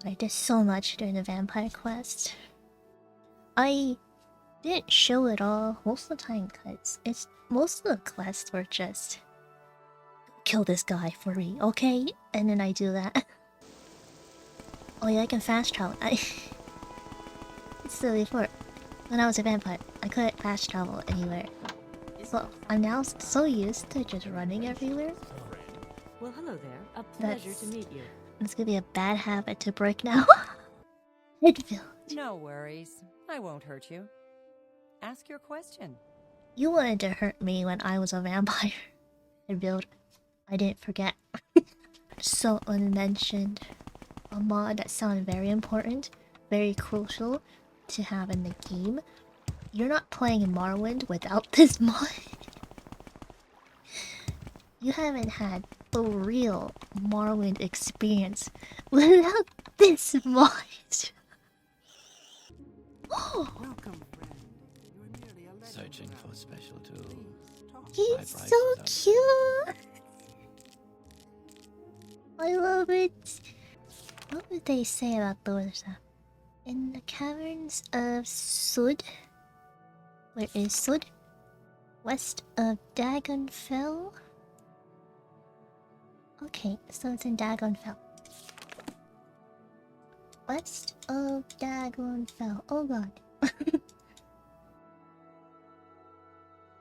I did so much during the vampire quest. I didn't show it all most of the time because most of the quests were just kill this guy for me, okay? And then I do that. Oh yeah, I can fast travel. So before, when I was a vampire, I couldn't fast travel anywhere. Well, I'm now so used to just running everywhere. Well, hello there. A pleasure to meet you. It's gonna be a bad habit to break now. Midfield. No worries. I won't hurt you. Ask your question. You wanted to hurt me when I was a vampire. Midfield. I didn't forget. So unmentioned. A mod that sounded very important, very crucial to have in the game. You're not playing Morrowind without this mod. You haven't had a real Morrowind experience without this mod. Welcome, friend. You're nearly a legend. Searching for special tools. He's so cute. I love it. What would they say about the other stuff? In the caverns of Sud. Where is Sud? West of Dagoth Ur. Okay, so it's in Dagoth Ur. West of Dagoth Ur. Oh god.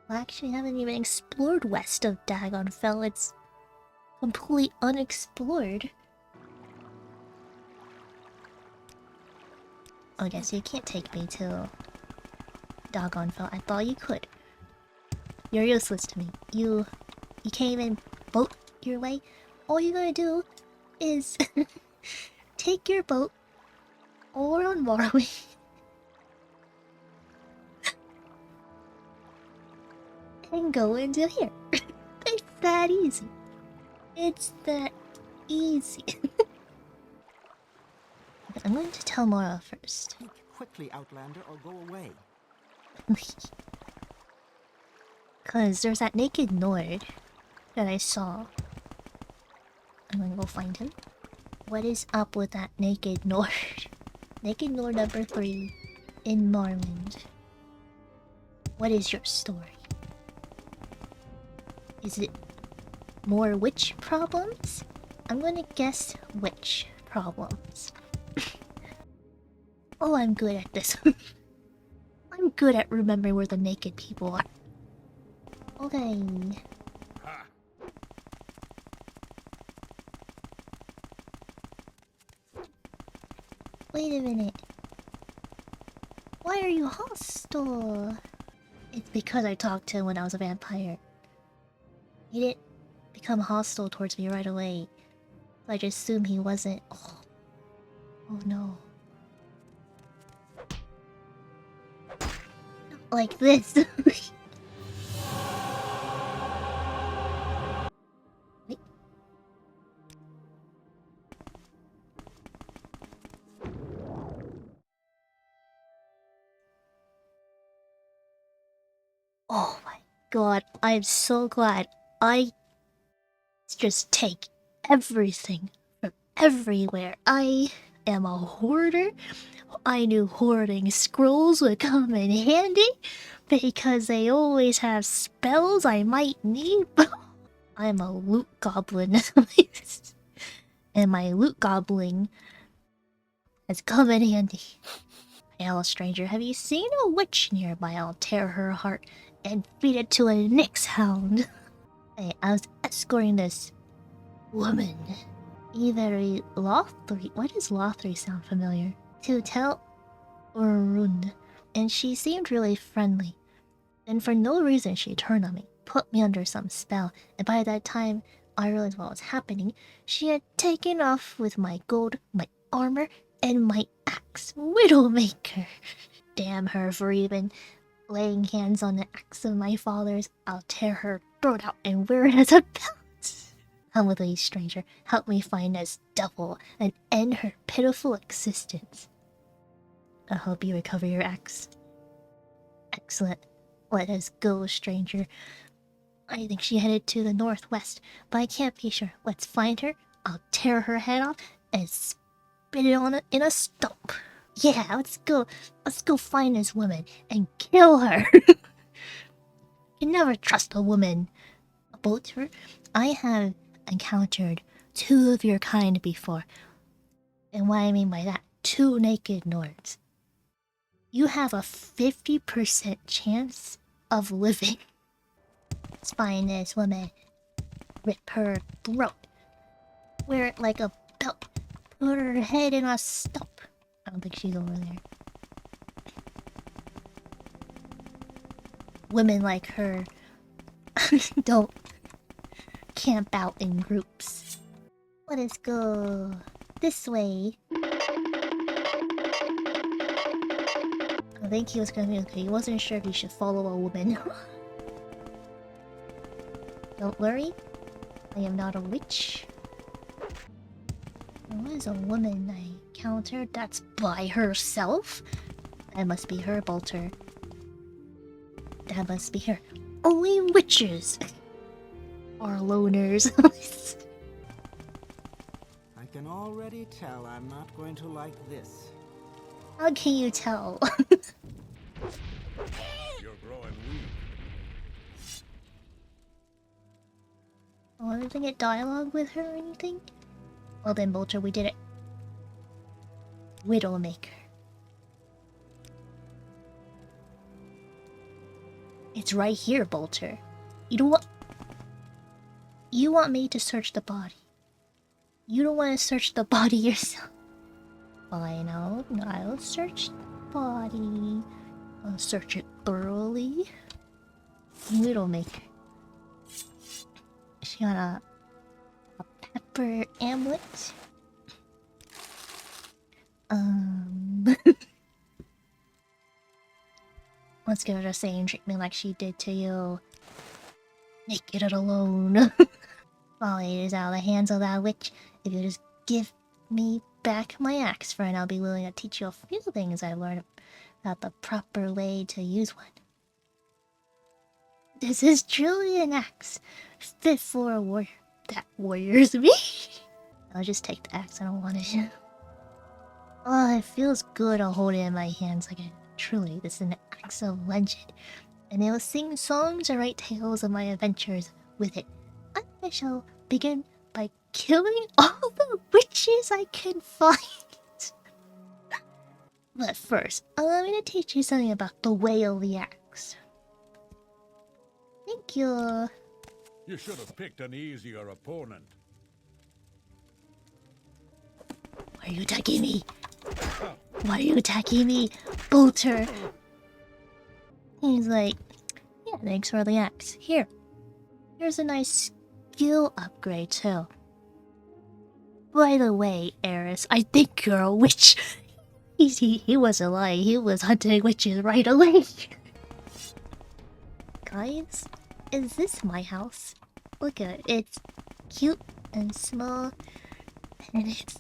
Well, actually, I haven't even explored west of Dagoth Ur. It's completely unexplored. Okay, so you can't take me to Dagoth Ur. I thought you could. You're useless to me. You can't even boat your way. All you gotta do is take your boat over on Morrowind and go into here. It's that easy. It's that easy. I'm going to tell Mora first. Speak quickly, Outlander, or go away. Cause there's that naked Nord that I saw. I'm gonna go find him. What is up with that naked Nord? Naked Nord number 3 in Morrowind. What is your story? Is it more witch problems? I'm gonna guess witch problems. Oh, I'm good at this. I'm good at remembering where the naked people are. Okay. Wait a minute. Why are you hostile? It's because I talked to him when I was a vampire. He didn't become hostile towards me right away. So I just assumed he wasn't. Oh no. Like this. Wait. Oh my god, I'm so glad I just take everything from everywhere. I am a hoarder. I knew hoarding scrolls would come in handy because they always have spells I might need. I'm a loot goblin. And my loot goblin has come in handy. Hello, stranger, have you seen a witch nearby? I'll tear her heart and feed it to a Nyx hound. Hey, I was escorting this woman. Very Lothry. Why does Lothry sound familiar? To Tel Fyr, and she seemed really friendly. And for no reason, she turned on me, put me under some spell, and by that time, I realized what was happening. She had taken off with my gold, my armor, and my axe, Widowmaker. Damn her for even laying hands on the axe of my father's. I'll tear her throat out and wear it as a belt. Come with me, stranger. Help me find this devil and end her pitiful existence. I hope you recover your axe. Excellent. Let us go, stranger. I think she headed to the northwest, but I can't be sure. Let's find her. I'll tear her head off and spit it on in a stump. Yeah, let's go find this woman and kill her. You never trust a woman. Bolter, I have encountered 2 of your kind before. And what I mean by that, 2 naked Nords. You have a 50% chance of living. Let's find this woman. Rip her throat. Wear it like a belt. Put her head in a stump. I don't think she's over there. Women like her don't camp out in groups. Let us go this way. I think he was gonna be okay. He wasn't sure if he should follow a woman. Don't worry, I am not a witch. There was a woman I encountered that's by herself. That must be her, Bolter. That must be her. Only witches are loners. I can already tell I'm not going to like this. How can you tell? You're growing weak. Oh, I didn't get dialogue with her or anything? Well then, Bolter, we did it. Widowmaker. It's right here, Bolter. You don't want... You want me to search the body. You don't want to search the body yourself. Fine, I'll search the body. I'll search it thoroughly. Widowmaker. She got a pepper amulet. Let's give her the same treatment like she did to you. Naked and alone. Folly is out of the hands of that witch. If you just give me back my axe, friend, I'll be willing to teach you a few things I learned about the proper way to use one. This is truly an axe, fit for a warrior. That warrior's me. I'll just take the axe, I don't want it. Oh, it feels good to hold it in my hands again. Truly, this is an axe of legend, and it will sing songs and write tales of my adventures with it. I shall begin by killing all the witches I can find. But first, allow me to teach you something about the way of the axe. Thank you. You should have picked an easier opponent. Why are you attacking me? Why are you attacking me, Bolter? He's like, yeah, thanks for the axe. Here's a nice skill upgrade too. By the way, Eris, I think you're a witch. He wasn't lying. He was hunting witches right away. Guys, is this my house? Look at it. It's cute and small, and it's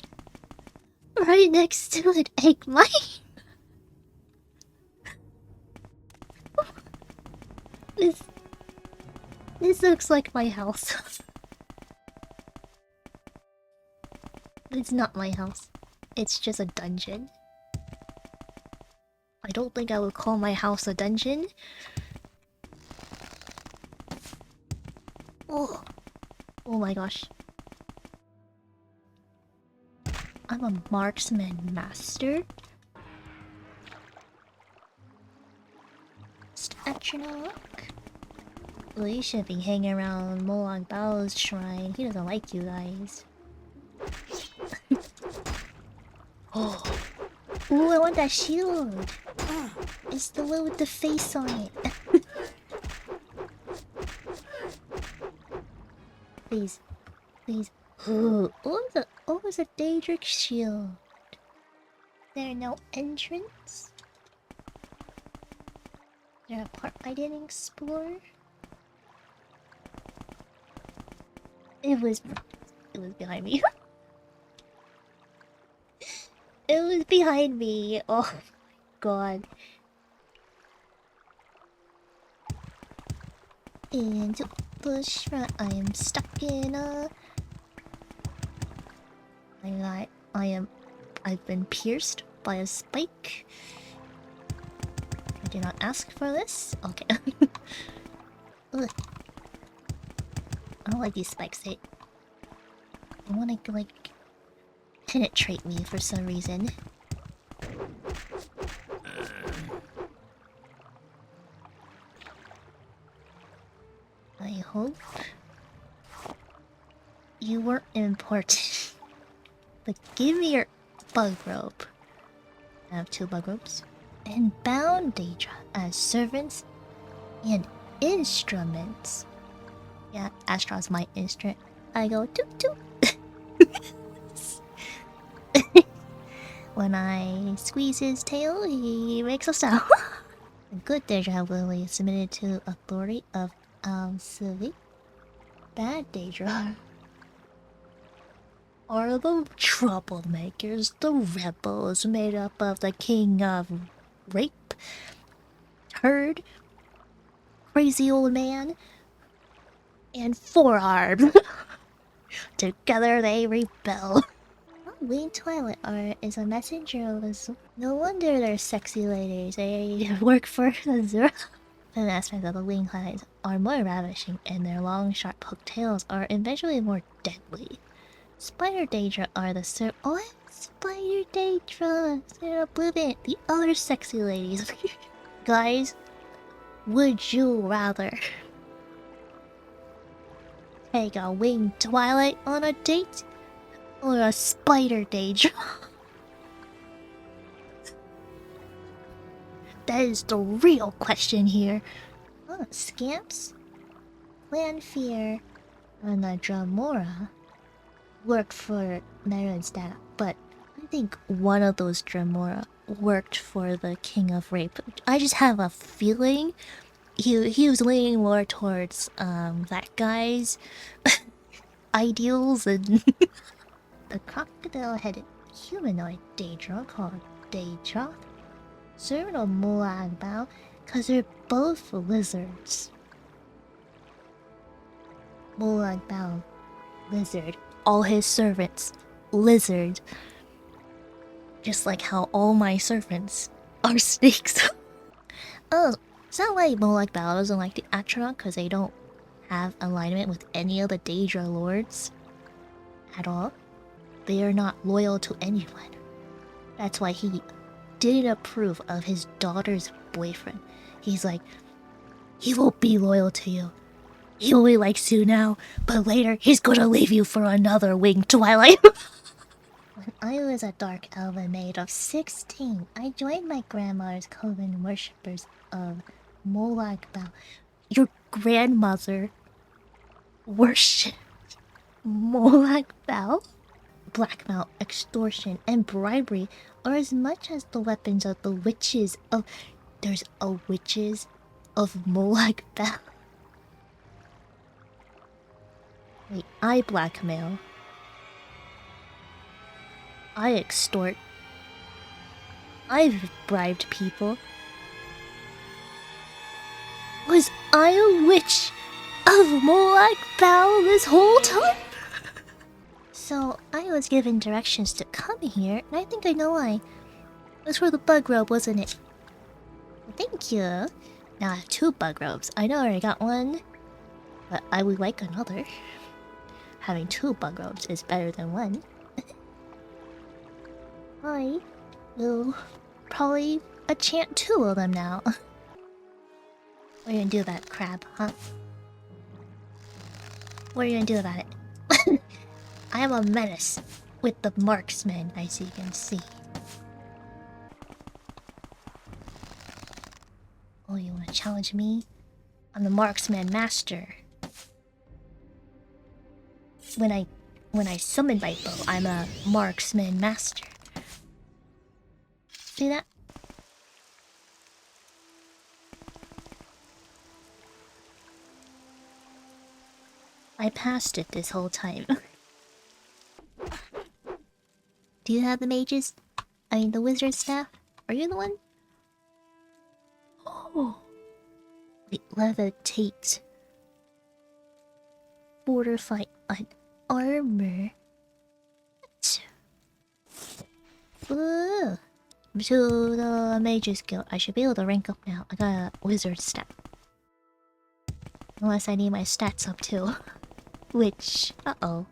right next to an egg mine. This looks like my house. It's not my house. It's just a dungeon. I don't think I would call my house a dungeon. Oh my gosh. I'm a marksman master. Astronauts. Well, you should be hanging around Molag Bal's shrine. He doesn't like you guys. Oh. Ooh, I want that shield. It's the one with the face on it. Please. Please. Oh, it's a daedra shield. There no entrance? Is there a part I didn't explore? It was behind me. It was behind me. Oh my god. Into the shrine. I am stuck in a... I am I've been pierced by a spike. I did not ask for this. Okay. Ugh. I don't like these spikes. They want to like penetrate me for some reason. I hope you weren't important. But give me your bug robe. I have 2 bug robes. And bound daedra as servants and instruments. Yeah, Astra's my instrument. I go toot toot. When I squeeze his tail, he makes a sound. The good daedra will be submitted to authority of Civic. Bad daedra are the troublemakers, the rebels made up of the king of rape, turd, crazy old man, and forearm. Together they rebel. Winged Twilight Art is a messenger of us. No wonder they're sexy ladies. They work for the Zero. Some aspects of the winged twilights are more ravishing, and their long, sharp hooked tails are eventually more deadly. Spider daedra are the oh, Spider daedra! They're oblivion. The other sexy ladies. Guys, would you rather take a winged twilight on a date or a spider daedra? That is the real question here. Oh, Scamps, Tel Fyr, and the Dramora worked for Neren's dad, but I think one of those Dramora worked for the King of Rape. I just have a feeling he was leaning more towards that guy's ideals and the crocodile-headed humanoid daedra called Daedra. Servant of Molag Bal, cause they're both lizards. Molag Bal, lizard. All his servants, lizard. Just like how all my servants are snakes. Oh, is that why Molag Bal doesn't like the Atronach? Cause they don't have alignment with any of the Daedra lords at all? They are not loyal to anyone. That's why he didn't approve of his daughter's boyfriend. He's like, he won't be loyal to you. He only likes you now, but later he's gonna leave you for another winged twilight. When I was a dark elven maid of 16, I joined my grandmother's coven worshippers of Molag Bal. Your grandmother worshipped Molag Bal? Blackmail, extortion, and bribery are as much as the weapons of the witches of... There's a witches of Molag Bal. Wait, I blackmail. I extort. I've bribed people. Was I a witch of Molag Bal this whole time? So, I was given directions to come here, and I think I know why. It was for the bug robe, wasn't it? Thank you. Now I have 2 bug robes. I know I already got one, but I would like another. Having 2 bug robes is better than 1. I will probably enchant 2 of them now. What are you gonna do about it, crab, huh? What are you gonna do about it? I am a menace with the marksman, as you can see. Oh, you wanna challenge me? I'm the marksman master. When I summon my bow, I'm a marksman master. See that? I passed it this whole time. Do you have the mages? I mean the wizard staff? Are you the one? Oh. Wait, levitate. Fortify an armor. What? Ooh. To the Mage's Guild. I should be able to rank up now. I got a wizard stat. Unless I need my stats up too. Which, uh-oh.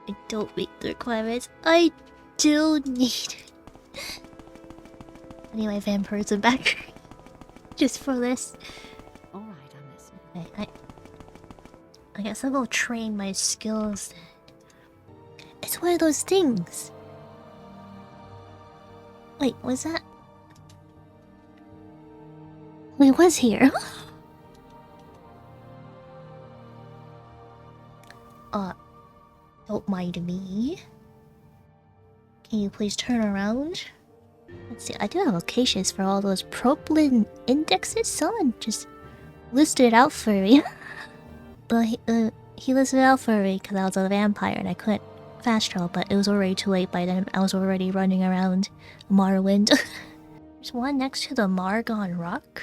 I don't meet the requirements. I do need... I need my vampirism back. Just for this. All right, I'm listening. I guess I'll go train my skills then. It's one of those things. Wait, was that... Wait, was here? Don't mind me. Can you please turn around? Let's see, I do have locations for all those propylene indexes. Someone just listed it out for me. But he listed it out for me because I was a vampire and I couldn't fast travel, but it was already too late by then. I was already running around Morrowind. There's one next to the Margon Rock.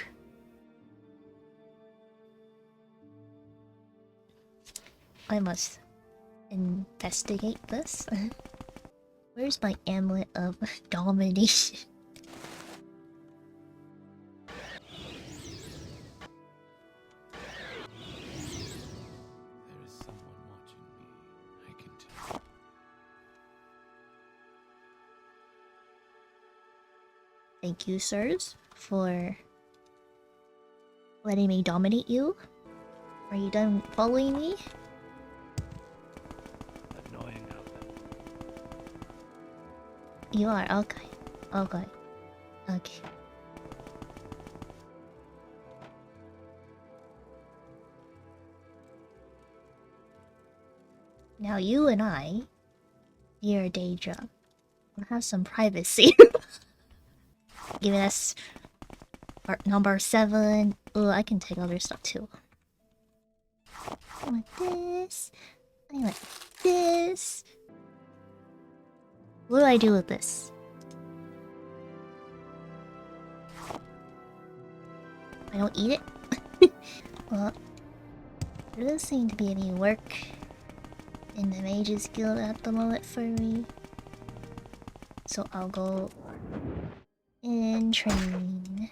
I must investigate this. Where's my amulet of domination? There is someone watching me. I can tell. Thank you, sirs, for letting me dominate you. Are you done following me? Annoying outfit. You are, okay. Okay. Okay. Now you and I, dear daedra, will have some privacy. Giving us part number 7. Oh, I can take other stuff too. I like this. I like this. What do I do with this? I don't eat it? Well, there doesn't seem to be any work in the Mage's Guild at the moment for me. So I'll go and train.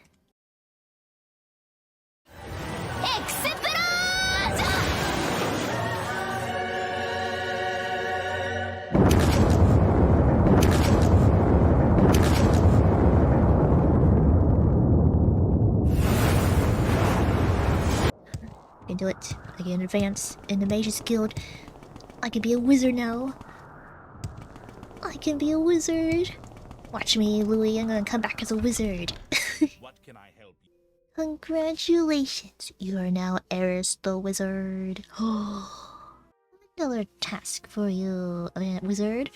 I can do it. I can advance in the Mage's Guild. I can be a wizard now. I can be a wizard. Watch me, Louis. I'm gonna come back as a wizard. What can I help you? Congratulations. You are now Eris the Wizard. Another task for you, wizard.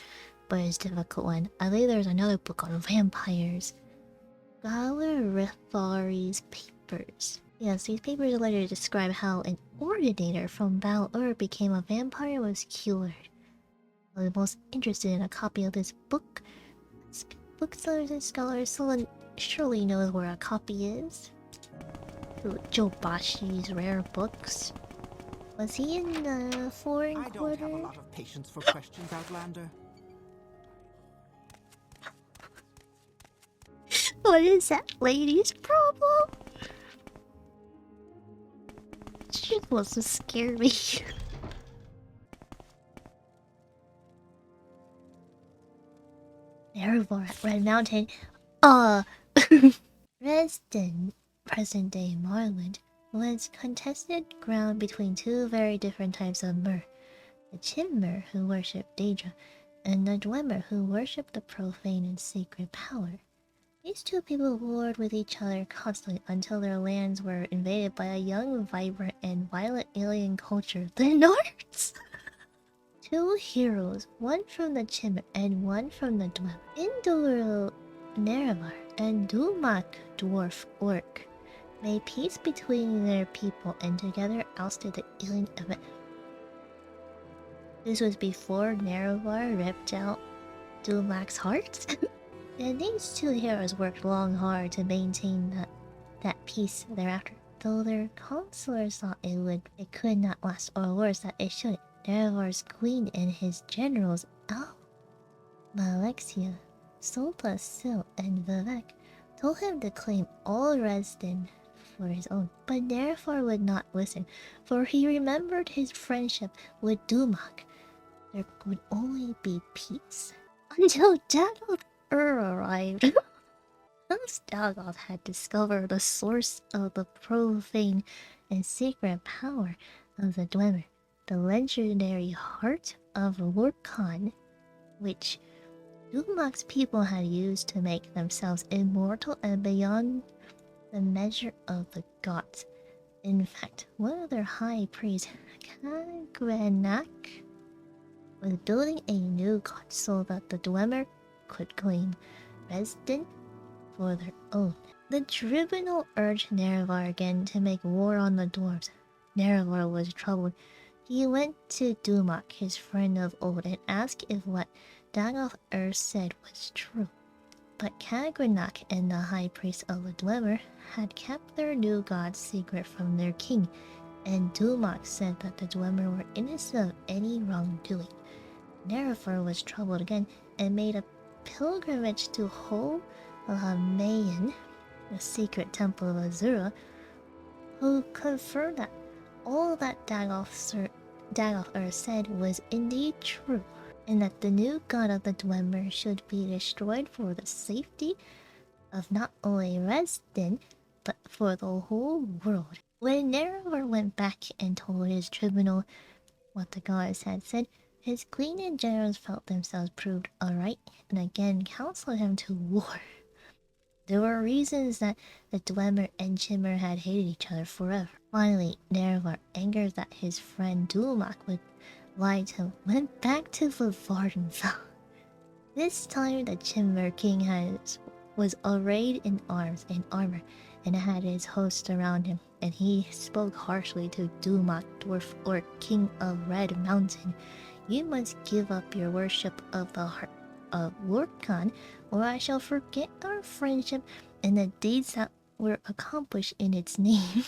But it's a difficult one. I believe there's another book on vampires. Gallerithari's papers. Yes, these papers later describe how an ordinator from Bal Ur became a vampire was cured. I was most interested in a copy of this book. Booksellers and scholars, someone surely knows where a copy is. Jobashi's rare books. Was he in the foreign I don't quarter? have a lot of patience for questions, Outlander. What is that lady's problem? She just wants to scare me. Erebor at Red Mountain. Reston, present-day Morrowind, was contested ground between two very different types of Myr. The Chimmer, who worshipped daedra, and the Dwemer, who worshipped the profane and sacred power. These two people warred with each other constantly until their lands were invaded by a young, vibrant, and violent alien culture, the Nords! Two heroes, one from the Chimmer and one from the Dwemer, Indoril Nerevar and Dumak Dwarf Orc, made peace between their people and together ousted the alien event. This was before Nerevar ripped out Dumak's heart? And these two heroes worked long hard to maintain that peace thereafter. Though their counselors thought it could not last, or worse, that it should. Nerevar's queen and his generals Malexia, Solpa, Sil, and Vivek told him to claim all Resden for his own, but Nerfar would not listen, for he remembered his friendship with Dumak. There would only be peace. Until Dagoth Ur arrived. Once Dagoth had discovered the source of the profane and sacred power of the Dwemer, the legendary Heart of Lorkhan, which Dumak's people had used to make themselves immortal and beyond the measure of the gods. In fact, one of their high priests, Kagrenak, was building a new god so that the Dwemer could claim Resden for their own. The tribunal urged Nerevar again to make war on the dwarves. Nerevar was troubled. He went to Dumak, his friend of old, and asked if what Dagoth Ur said was true. But Kagrenak and the high priest of the Dwemer had kept their new god secret from their king, and Dumak said that the Dwemer were innocent of any wrongdoing. Nerevar was troubled again and made a pilgrimage to Hol Mayan, the secret temple of Azura, who confirmed that all that Dagoth Ur said was indeed true, and that the new god of the Dwemer should be destroyed for the safety of not only Resden, but for the whole world. When Nerevar went back and told his tribunal what the goddess had said, his queen and generals felt themselves proved alright, and again counseled him to war. There were reasons that the Dwemer and Chimmer had hated each other forever. Finally, Nerevar, angered that his friend Dumak would lie to him, went back to Vardenfell. This time the Chimmer king was arrayed in arms and armor, and had his host around him, and he spoke harshly to Dumak, dwarf or king of Red Mountain. You must give up your worship of the heart of Lorkhan, or I shall forget our friendship and the deeds that were accomplished in its name.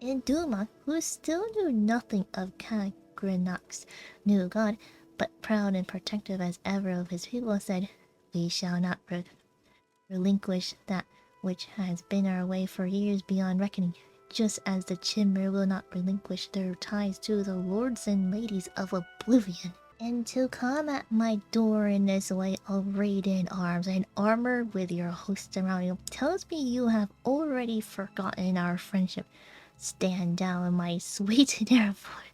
And Dumak, who still knew nothing of Kagrenak's new god, but proud and protective as ever of his people, said, We shall not relinquish that which has been our way for years beyond reckoning, just as the Chimmer will not relinquish their ties to the lords and ladies of Oblivion. And to come at my door in this way, arrayed in arms and armor with your host around you, tells me you have already forgotten our friendship. Stand down, my sweet Nerevar,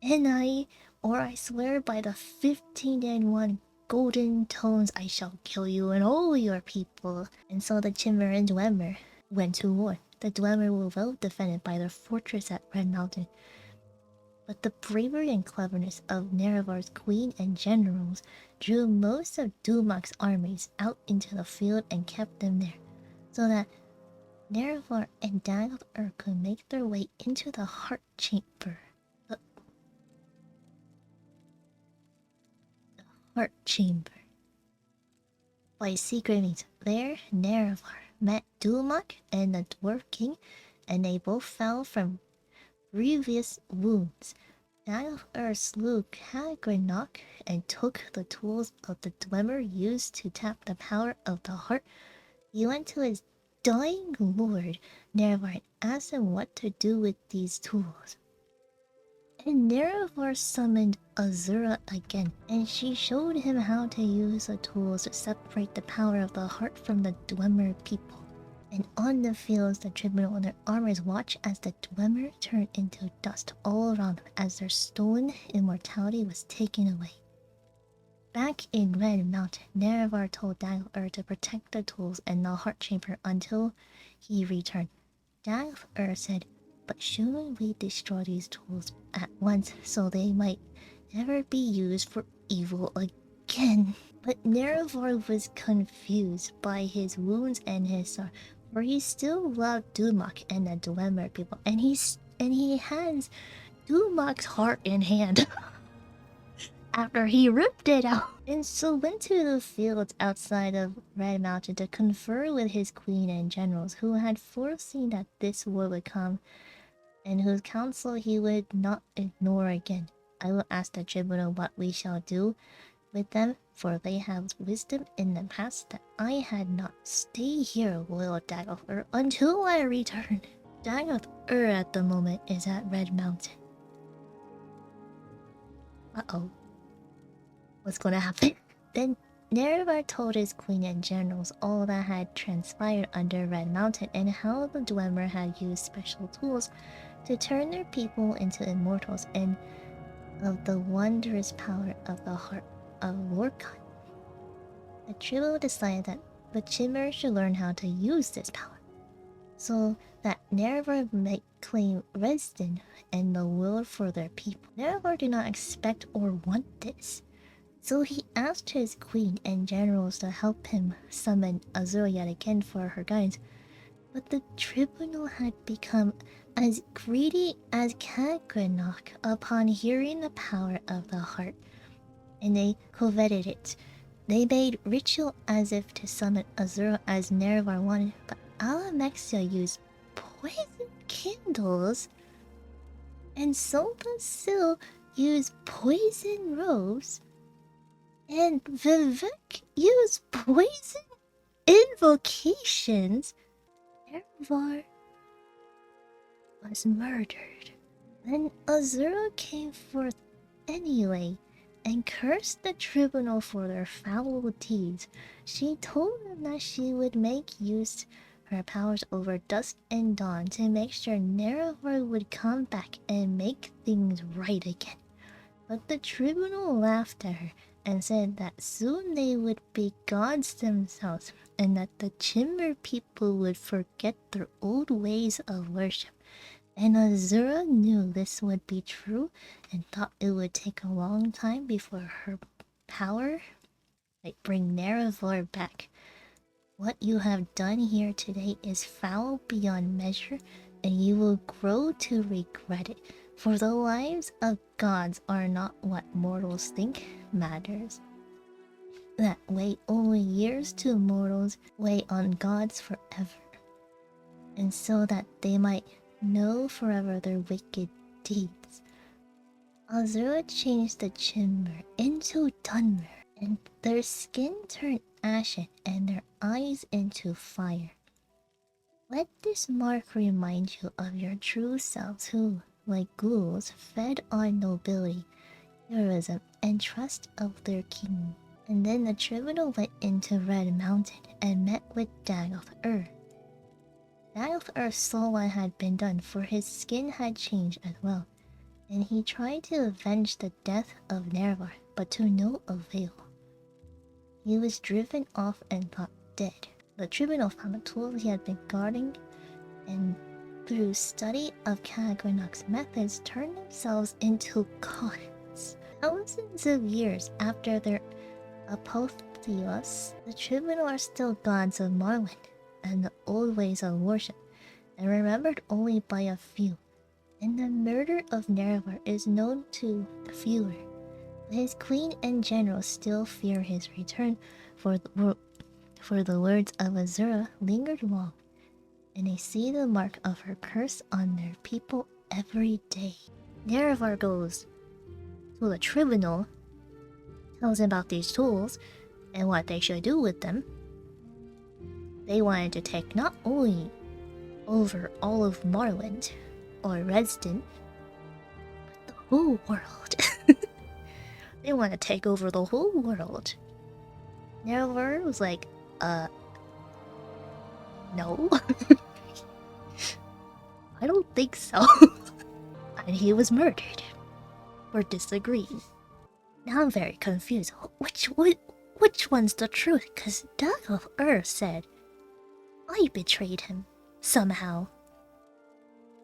and I swear by the 15-1 golden tones, I shall kill you and all your people. And so the Chimmer and Dwemer went to war. The Dwemer were well defended by their fortress at Red Mountain. But the bravery and cleverness of Nerevar's queen and generals drew most of Dumak's armies out into the field and kept them there, so that Nerevar and Dagoth Ur could make their way into the heart chamber. The heart chamber. By secret means, there Nerevar met Dumak and the Dwarf King, and they both fell from grievous wounds. Dagoth Ur slew Kagrenak and took the tools of the Dwemer used to tap the power of the heart. He went to his dying lord, Nerevar, and asked him what to do with these tools. And Nerevar summoned Azura again, and she showed him how to use the tools to separate the power of the heart from the Dwemer people. And on the fields, the tribunal and their armors watched as the Dwemer turned into dust all around them as their stolen immortality was taken away. Back in Red Mountain, Nerevar told Dagoth Ur to protect the tools and the heart chamber until he returned. Dagoth Ur said, But shouldn't we destroy these tools at once so they might never be used for evil again? But Nerevar was confused by his wounds and his sorrow, for he still loved Dumak and the Dwemer people, and he has Dumak's heart in hand after he ripped it out, and so went to the fields outside of Red Mountain to confer with his queen and generals, who had foreseen that this war would come, and whose counsel he would not ignore again. I will ask the tribunal what we shall do with them, for they have wisdom in the past that I had not. Stay here, loyal Dagoth Ur, until I return. Dagoth Ur at the moment is at Red Mountain. Uh-oh. What's gonna happen? Then Nerevar told his queen and generals all that had transpired under Red Mountain and how the Dwemer had used special tools to turn their people into immortals and of the wondrous power of the heart of Lorkhan. The trio decided that the Chimera should learn how to use this power, so that Nerevar might claim residence and the world for their people. Nerevar did not expect or want this, so he asked his queen and generals to help him summon Azura yet again for her guidance. But the tribunal had become as greedy as Kagranok upon hearing the power of the heart, and they coveted it. They made ritual as if to summon Azura as Nerevar wanted, but Alamexia used poison candles, and Solbasil used poison robes, and Vivek used poison invocations. Nerevar was murdered. Then Azura came forth anyway and cursed the tribunal for their foul deeds. She told them that she would make use her powers over dusk and dawn to make sure Nerevar would come back and make things right again. But the tribunal laughed at her and said that soon they would be gods themselves and that the Chimmer people would forget their old ways of worship. And Azura knew this would be true and thought it would take a long time before her power might bring Nerevar back. What you have done here today is foul beyond measure, and you will grow to regret it. For the lives of gods are not what mortals think matters. That wait only years to mortals wait on gods forever. And so that they might know forever their wicked deeds. Azura changed the Chimmer into Dunmer, and their skin turned ashen and their eyes into fire. Let this mark remind you of your true selves who, like ghouls, fed on nobility, heroism, and trust of their king. And then the tribunal went into Red Mountain and met with Dagoth Ur. Dagoth Ur saw what had been done, for his skin had changed as well, and he tried to avenge the death of Nerevar, but to no avail. He was driven off and thought dead. The tribunal found the tools he had been guarding, and through study of Kagranok's methods, turned themselves into gods. Thousands of years after their apotheos, the tribunal are still gods of Morrowind and the old ways of worship, and remembered only by a few. And the murder of Nerevar is known to the fewer. His queen and generals still fear his return, for the words of Azura lingered long, and they see the mark of her curse on their people every day. Nerevar goes to the tribunal, tells them about these tools and what they should do with them. They wanted to take not only over all of Morrowind or Resden, but the whole world. They want to take over the whole world. Nerevar was like, no. I don't think so. And he was murdered for disagreeing. Now I'm very confused. Which one's the truth? Because Dagoth Ur said I betrayed him somehow.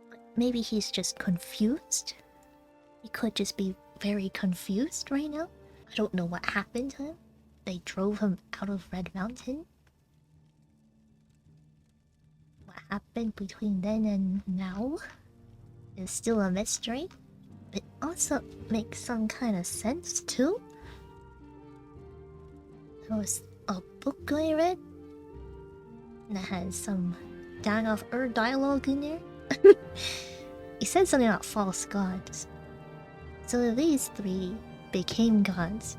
But maybe he's just confused. He could just be very confused right now. I don't know what happened to him. They drove him out of Red Mountain. What happened between then and now is still a mystery. It also makes some kind of sense too. There was a book I read that has some Dagoth Ur dialogue in there. He said something about false gods. So these three became gods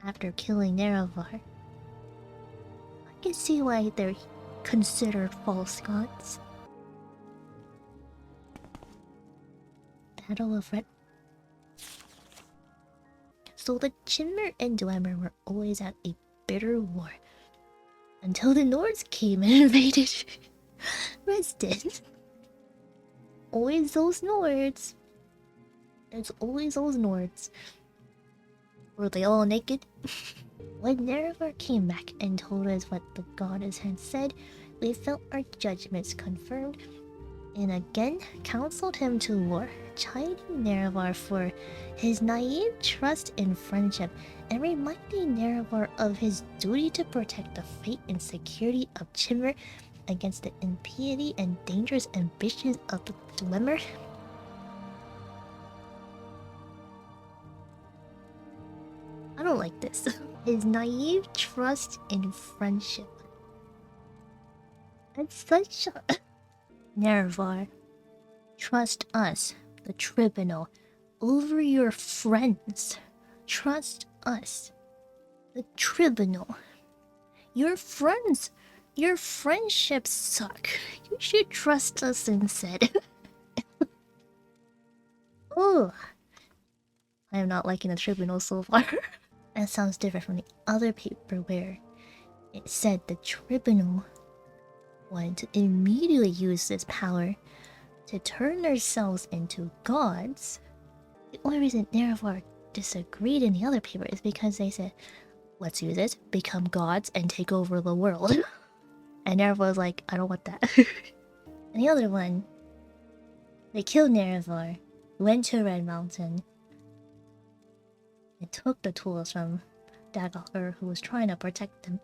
after killing Nerevar. I can see why they're considered false gods. Battle of Red. So the Chimmer and Dwemer were always at a bitter war until the Nords came and invaded Resden. Always those Nords. It's always those Nords. Were they all naked? When Nerevar came back and told us what the goddess had said, we felt our judgments confirmed, and again counseled him to war, chiding Nerevar for his naive trust in friendship, and reminding Nerevar of his duty to protect the fate and security of Chimmer against the impiety and dangerous ambitions of the Dwemer. I don't like this. His naive trust in friendship. It's such a... Nerevar, trust us, the tribunal, over your friends. Trust us, the tribunal. Your friends, your friendships suck. You should trust us instead. Oh, I am not liking the tribunal so far. That sounds different from the other paper where it said the tribunal wanted to immediately use this power to turn themselves into gods. The only reason Nerevar disagreed in the other paper is because they said, let's use it, become gods, and take over the world. And Nerevar was like, I don't want that. And the other one, they killed Nerevar, went to Red Mountain, and took the tools from Dagoth Ur, who was trying to protect them,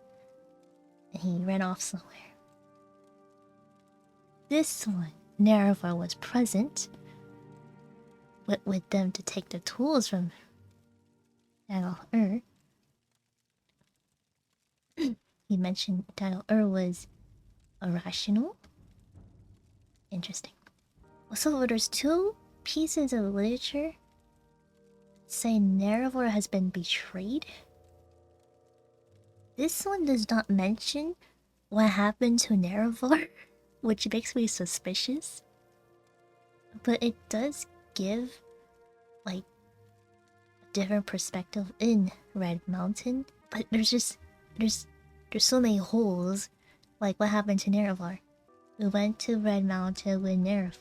and he ran off somewhere. This one, Nerevar was present, went with them to take the tools from Dagoth Ur. He mentioned Dagoth Ur was irrational. Interesting. So there's two pieces of literature saying Nerevar has been betrayed. This one does not mention what happened to Nerevar, which makes me suspicious. But it does give, like, a different perspective in Red Mountain. But there's so many holes. Like, what happened to Nerevar? We went to Red Mountain with Nerevar.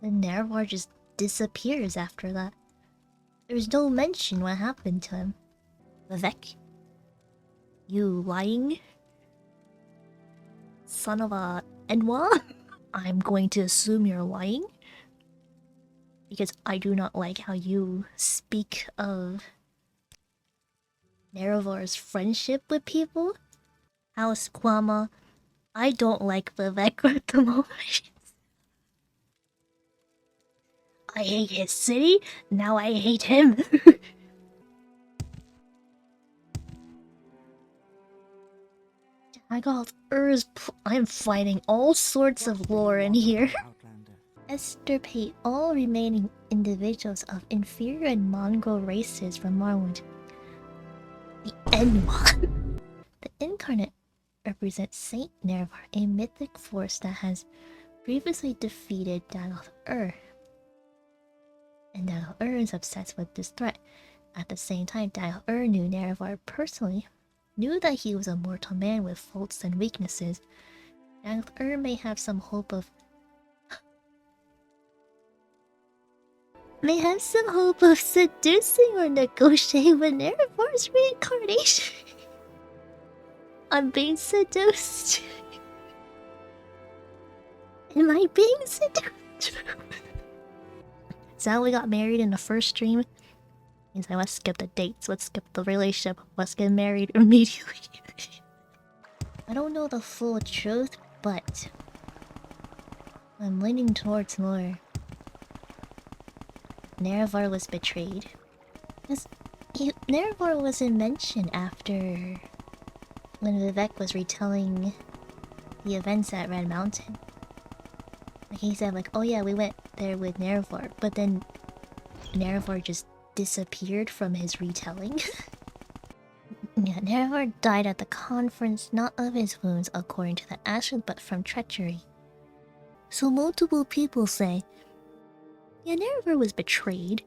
Then Nerevar just disappears after that. There's no mention what happened to him. Vivek? You lying? Son of a Enwa? I'm going to assume you're lying. Because I do not like how you speak of Nerevar's friendship with people. House Kwama, I don't like Vivek at the moment. I hate his city, now I hate him. Dagoth Ur's I'm fighting all sorts of lore in here. Extirpate all remaining individuals of inferior and mongrel races from Morrowind. The Enwa. The incarnate represents Saint Nerevar, a mythic force that has previously defeated Dagoth Ur. And Dagoth Ur is obsessed with this threat. At the same time, Dagoth Ur knew Nerevar personally, knew that he was a mortal man with faults and weaknesses. Dagoth Ur may have some hope of seducing or negotiating with Nerevar's reincarnation. I'm being seduced. Am I being seduced? Is that how we got married in the first stream? He's like, let's skip the dates, let's skip the relationship, let's get married immediately. I don't know the full truth, but I'm leaning towards more. Nerevar was betrayed. Nerevar wasn't mentioned after when Vivek was retelling the events at Red Mountain. Like he said, like, oh yeah, we went there with Nerevar, but then Nerevar just disappeared from his retelling. Yeah, Nerevar died at the conference, not of his wounds, according to the ashes, but from treachery. So multiple people say, yeah, Nerevar was betrayed.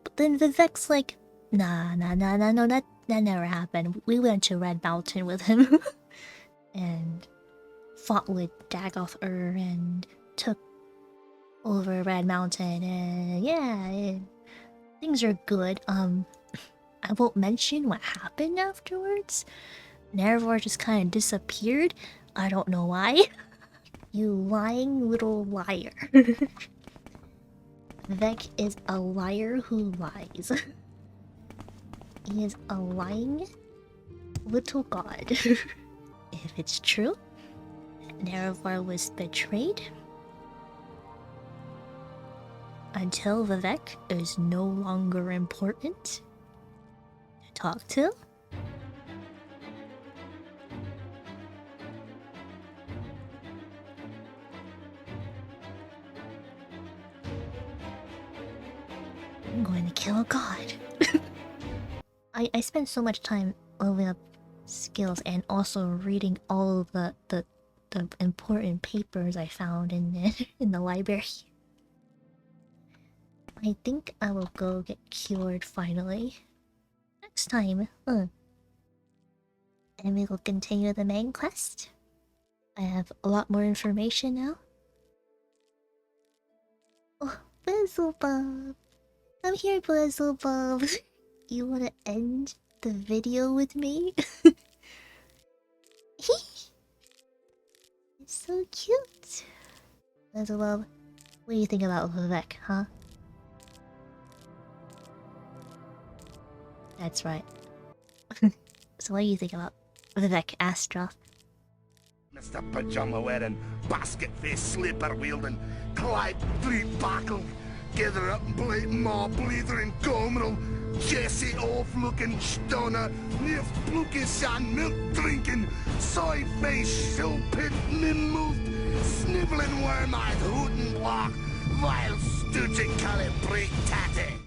But then Vivek's like, no, that never happened. We went to Red Mountain with him. And fought with Dagoth Ur and took over Red Mountain. And yeah, things are good. I won't mention what happened afterwards. Nerevar just kind of disappeared. I don't know why. You lying little liar. Vivek is a liar who lies. He is a lying little god. If it's true, Nerevar was betrayed, until Vivek is no longer important to talk to, I'm going to kill a god. I spent so much time leveling up skills and also reading all of the important papers I found in the library. I think I will go get cured finally. Next time. And we will continue the main quest. I have a lot more information now. Oh, Beelzebub! I'm here, Beelzebub! You wanna end the video with me? It's so cute! Beelzebub, what do you think about Vivek, huh? That's right. So what do you think about Vivek, Astra? Mr. Pajama wearing, basket face, slipper wielding, Clyde Street buckle, gather up and blade maw, blithering gomerel, Jesse off looking stoner, lift blukish and milk drinking, soy face, show pit, min moved, sniveling worm eyed, hootin' block, vile stooging calibrate tatty.